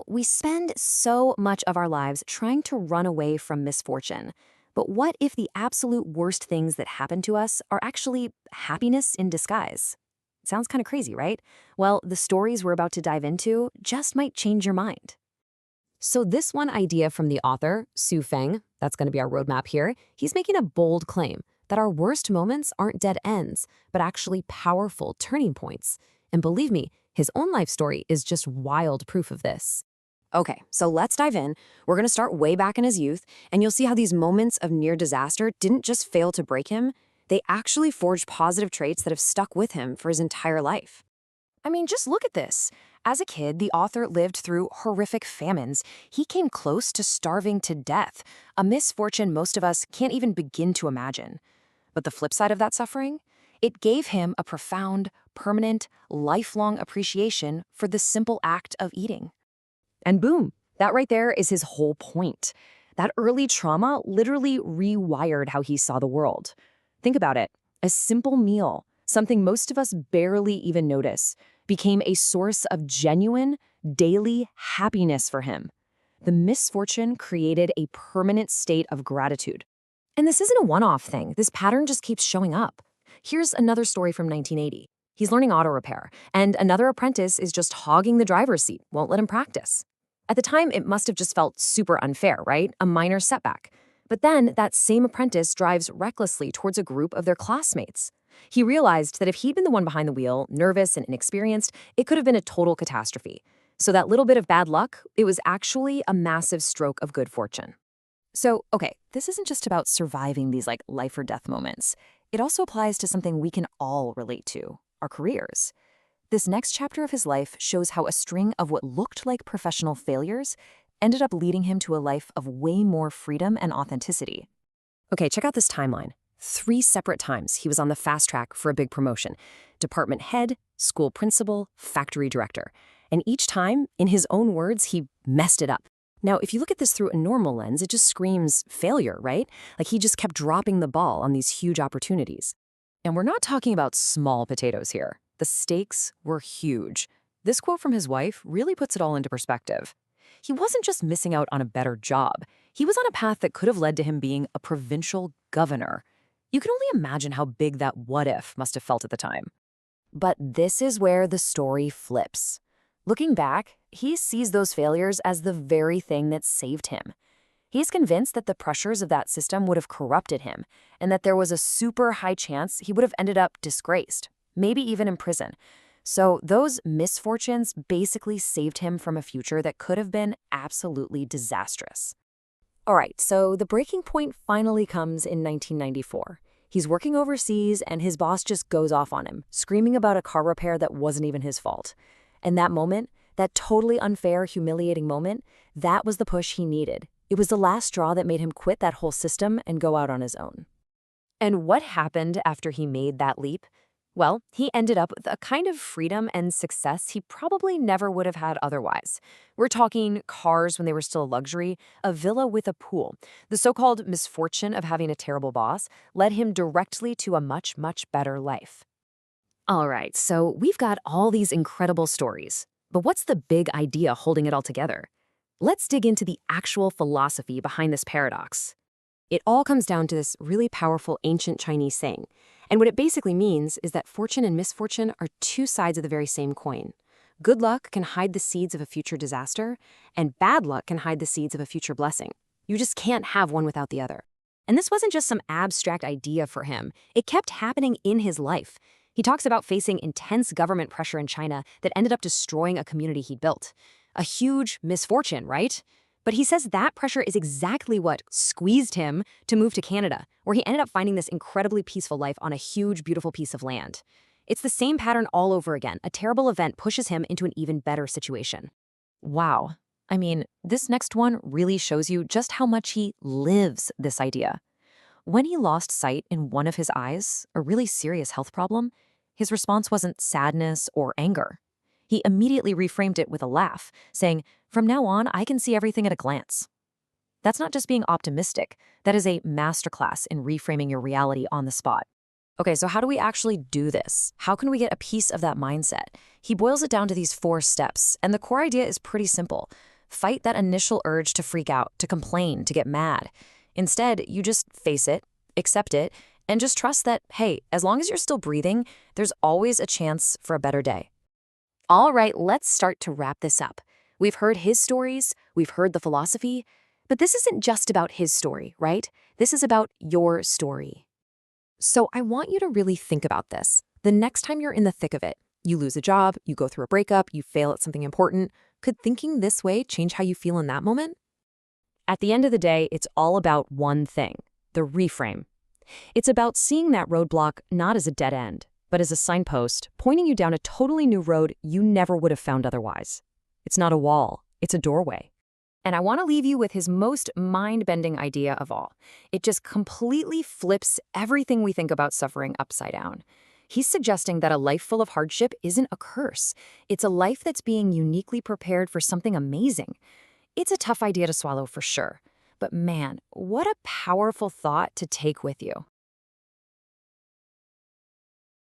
We spend so much of our lives trying to run away from misfortune. But what if the absolute worst things that happen to us are actually happiness in disguise? Sounds kind of crazy, right? Well, the stories we're about to dive into just might change your mind. So this one idea from the author, Su Feng, that's going to be our roadmap here, he's making a bold claim that our worst moments aren't dead ends, but actually powerful turning points. And believe me, his own life story is just wild proof of this. Okay, so let's dive in. We're going to start way back in his youth, and you'll see how these moments of near disaster didn't just fail to break him, they actually forged positive traits that have stuck with him for his entire life. I mean, just look at this. As a kid, the author lived through horrific famines. He came close to starving to death, a misfortune most of us can't even begin to imagine. But the flip side of that suffering? It gave him a profound, permanent, lifelong appreciation for the simple act of eating. And boom, that right there is his whole point. That early trauma literally rewired how he saw the world. Think about it. A simple meal, something most of us barely even notice, became a source of genuine, daily happiness for him. The misfortune created a permanent state of gratitude. And this isn't a one-off thing. This pattern just keeps showing up. Here's another story from 1980. He's learning auto repair, and another apprentice is just hogging the driver's seat, won't let him practice. At the time, it must have just felt super unfair, right? A minor setback. But then that same apprentice drives recklessly towards a group of their classmates. He realized that if he'd been the one behind the wheel, nervous and inexperienced, it could have been a total catastrophe. So that little bit of bad luck, it was actually a massive stroke of good fortune. So, okay, this isn't just about surviving these life or death moments. It also applies to something we can all relate to, our careers. This next chapter of his life shows how a string of what looked like professional failures ended up leading him to a life of way more freedom and authenticity. Okay, check out this timeline. 3 separate times he was on the fast track for a big promotion. Department head, school principal, factory director. And each time, in his own words, he messed it up. Now, if you look at this through a normal lens, it just screams failure, right? Like he just kept dropping the ball on these huge opportunities. And we're not talking about small potatoes here. The stakes were huge. This quote from his wife really puts it all into perspective. He wasn't just missing out on a better job. He was on a path that could have led to him being a provincial governor. You can only imagine how big that what-if must have felt at the time. But this is where the story flips. Looking back, he sees those failures as the very thing that saved him. He's convinced that the pressures of that system would have corrupted him, and that there was a super high chance he would have ended up disgraced, maybe even in prison. So those misfortunes basically saved him from a future that could have been absolutely disastrous. All right, so the breaking point finally comes in 1994. He's working overseas, and his boss just goes off on him, screaming about a car repair that wasn't even his fault. And that moment, that totally unfair, humiliating moment, that was the push he needed. It was the last straw that made him quit that whole system and go out on his own. And what happened after he made that leap? Well, he ended up with a kind of freedom and success he probably never would have had otherwise. We're talking cars when they were still a luxury, a villa with a pool. The so-called misfortune of having a terrible boss led him directly to a much, much better life. All right, so we've got all these incredible stories, but what's the big idea holding it all together? Let's dig into the actual philosophy behind this paradox. It all comes down to this really powerful ancient Chinese saying, and what it basically means is that fortune and misfortune are 2 sides of the very same coin. Good luck can hide the seeds of a future disaster, and bad luck can hide the seeds of a future blessing. You just can't have one without the other. And this wasn't just some abstract idea for him. It kept happening in his life. He talks about facing intense government pressure in China that ended up destroying a community he'd built. A huge misfortune, right? But he says that pressure is exactly what squeezed him to move to Canada, where he ended up finding this incredibly peaceful life on a huge, beautiful piece of land. It's the same pattern all over again. A terrible event pushes him into an even better situation. Wow. I mean, this next one really shows you just how much he lives this idea. When he lost sight in one of his eyes, a really serious health problem, his response wasn't sadness or anger. He immediately reframed it with a laugh, saying, "From now on, I can see everything at a glance." That's not just being optimistic. That is a masterclass in reframing your reality on the spot. Okay, so how do we actually do this? How can we get a piece of that mindset? He boils it down to these 4 steps, and the core idea is pretty simple. Fight that initial urge to freak out, to complain, to get mad. Instead, you just face it, accept it, and just trust that, hey, as long as you're still breathing, there's always a chance for a better day. All right, let's start to wrap this up. We've heard his stories, we've heard the philosophy, but this isn't just about his story, right? This is about your story. So I want you to really think about this. The next time you're in the thick of it, you lose a job, you go through a breakup, you fail at something important, could thinking this way change how you feel in that moment? At the end of the day, it's all about one thing, the reframe. It's about seeing that roadblock not as a dead end, but as a signpost pointing you down a totally new road you never would have found otherwise. It's not a wall, it's a doorway. And I want to leave you with his most mind-bending idea of all. It just completely flips everything we think about suffering upside down. He's suggesting that a life full of hardship isn't a curse. It's a life that's being uniquely prepared for something amazing. It's a tough idea to swallow for sure. But man, what a powerful thought to take with you.